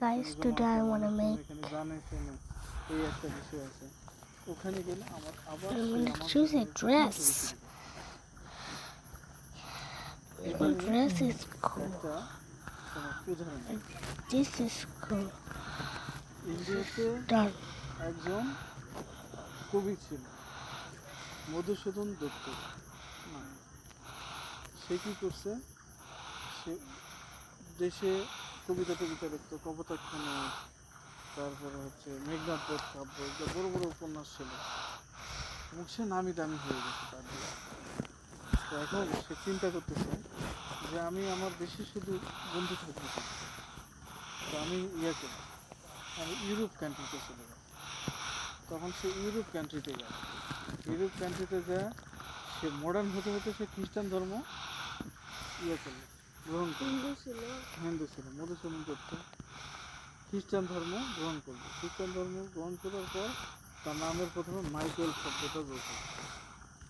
Guys, today I want to make. এই একটা বিষয় আছে ওখানে গেলে আমার আবার I'm going to choose a dress. What dress is cool? একটা উদাহরণ This is cool. ইন্ডিয়াতে Done. একজন কবি ছিল মধুসূদন দত্ত নাম। সে কি করছে, সে দেশে কবিতা টবিতা লিখত, কপোতাক্ষ, তারপরে মেঘনাদ বধ কাব্য, বড় বড় উপন্যাস ছিল এবং সে নামি দামি হয়ে গেছে তার দিয়ে। তো এখন সে চিন্তা করতেছে যে আমি আমার দেশে শুধু বন্ধু থাকবো, তো আমি আমি ইউরোপ কান্ট্রিতে চলে যাব। তখন সে ইউরোপ কান্ট্রিতে গেল। ইউরোপ কান্ট্রিতে যা সে মডার্ন হতে হতে সে খ্রিস্টান ধর্ম গ্রহণ করল। হিন্দু ছিল মধুসূদন দত্ত, খ্রিস্টান ধর্ম গ্রহণ করল। খ্রিস্টান ধর্ম গ্রহণ করার পর তার নামের প্রথমে মাইকেল শব্দটা যোগ হয়।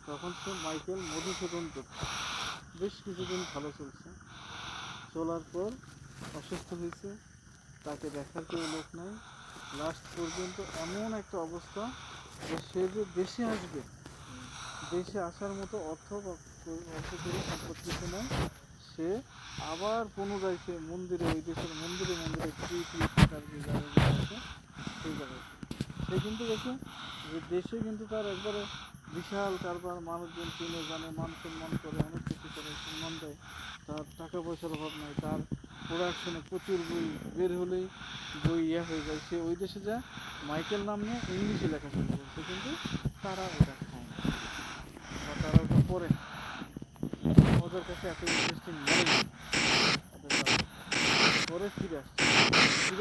তখন সে মাইকেল মধুসূদন দত্ত। বেশ কিছুদিন ভালো চলছে, চলার পর অসুস্থ হয়েছে, তাকে দেখার কেউ লোক নাই। লাস্ট পর্যন্ত এমন একটা অবস্থা যে সে যে দেশে আসবে, দেশে আসার মতো অর্থ কিছু নাই। সে আবার পুনরায় সে মন্দিরে, ওই দেশের মন্দিরে সেই জায়গায় সে কিন্তু গেছে যে দেশে কিন্তু তার একবারে বিশাল কারবার, মানুষজন চিনে জানে, মান সম্মান করে, অনেক কিছু করে, সম্মান দেয়। তার টাকা পয়সার অভাব নাই, তার প্রোডাকশনে প্রচুর বই বের হলেই বই হয়ে যায়। সে ওই দেশে যায় মাইকেল নাম নিয়ে ইংলিশে লেখা শুরু করছে, কিন্তু তারা ওটা খায় না বা তারা ওটা পড়ে না। ওদের কাছে এত ইন্টারেস্টিং মনে নেই ওদের ব্যাপার। পরে ফিরে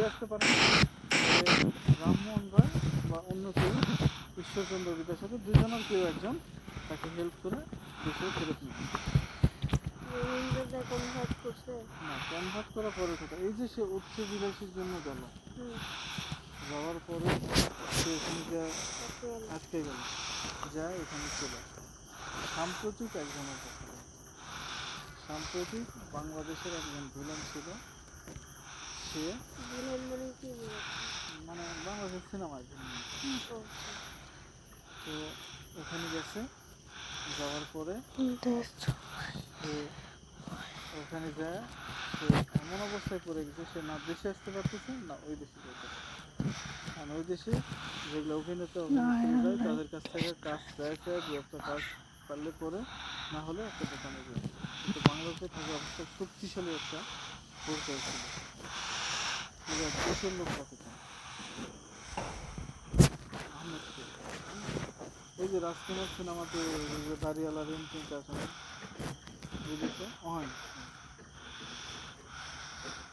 আসতে পারে না। রামমোহন রায় বা অন্য কেউ, ঈশ্বরচন্দ্র বিদ্যাসাগর, দুজনের কেউ একজন তাকে হেল্প করে দেশে ফেরত নিয়ে না। কনভার্ট করা পরে কথা, এই যে সে উচ্চ বিলাসীর জন্য গেল, যাওয়ার পরে সে এখানে যা আটকে গেল, যা এখানে চলে আসে। সাম্প্রতিক একজনের কথা, সাম্প্রতিক বাংলাদেশের একজন ভিলেন ছিল। সে মানে বাংলাদেশ সিনেমায় তো ওখানে গেছে। যাওয়ার পরে সে ওখানে যায়, সে এমন অবস্থায় পড়ে গেছে, সে না দেশে আসতে পারতেছে না ওই দেশে যেতে পারছে। কারণ ওই দেশে যেগুলো অভিনেতা যায় তাদের কাছ থেকে কাজ চায় দু একটা কাজ পারলে করে, না হলে একটা দোকানে যায়। কিন্তু বাংলাদেশে থাকা অবস্থা শক্তিশালী একটা পরিচয় ছিল, দেশের লোক তাকে চায়। এই যে রাজকুমার সিনেমাতে দাঁড়িয়ালা রেন্টিংটা আসলে বুঝেছে হয়,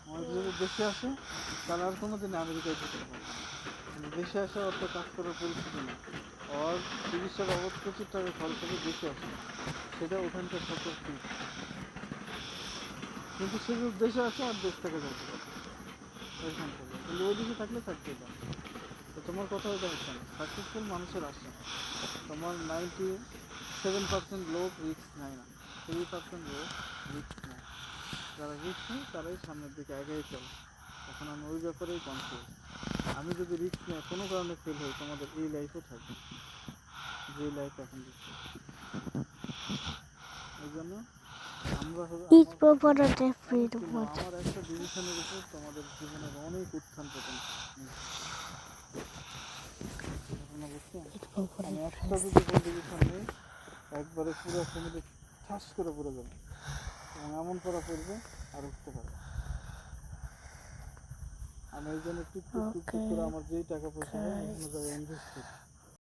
আমাদের যদি দেশে আসে তাহলে আর কোনো দিন আমেরিকায় যেতে পারবে না। দেশে আসা অত কাজ করার পরিস্থিতি নেই, আর চিকিৎসার বাবদ প্রচুর টাকা খরচ হবে দেশে আসে, সেটা ওখানকার সরকার ফ্রি। কিন্তু সে যদি দেশে আসে আর দেশ থেকে যাচ্ছে ওইখান থেকে, কিন্তু ওই দেশে থাকলে থাকতে পারে। তো তোমার কথা ওইটা হচ্ছে না, সাকসেসফুল মানুষের আসছে না। তোমার 97% লোক রিস্ক নেয় না, 3% লোক রিস্ক নেয়। যারা রিস্ক নেয় তারাই সামনের দিকে এগিয়ে চলে। এখন আমি ওই ব্যাপারেই কনফিউজ। আমি যদি রিস্ক নেয় কোনো কারণে ফেল হই, তোমাদের এই লাইফও থাকবে যে লাইফ এখন দিচ্ছে। এই জন্য আমরা আমার একটা ডিসিশনের উপর তোমাদের জীবনের অনেক উত্থান পতন। আমি একটা যদি ডিসিশন নেই, একবারে পুরো ফ্যামিলি ঠাস করে পড়ে যাবে এবং এমন করা পড়বে আর উঠতে পারবে। আমি এই জন্য টুকটুক করে আমার যেই টাকা পয়সা হয় অন্য জায়গায় ইনভেস্ট করি।